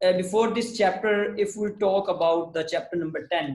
before this chapter if we talk about the chapter number 10,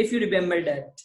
if you remember that,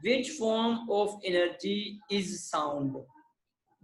which form of energy is sound.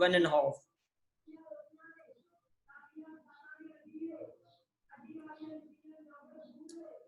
1.5.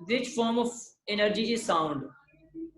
which form of energy is sound.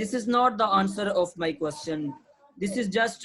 This is not the answer of my question. This is just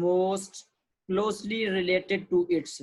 most closely related to its.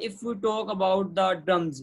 if we talk about the drums,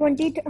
20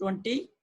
20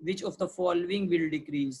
which of the following will decrease.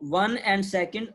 1 and 2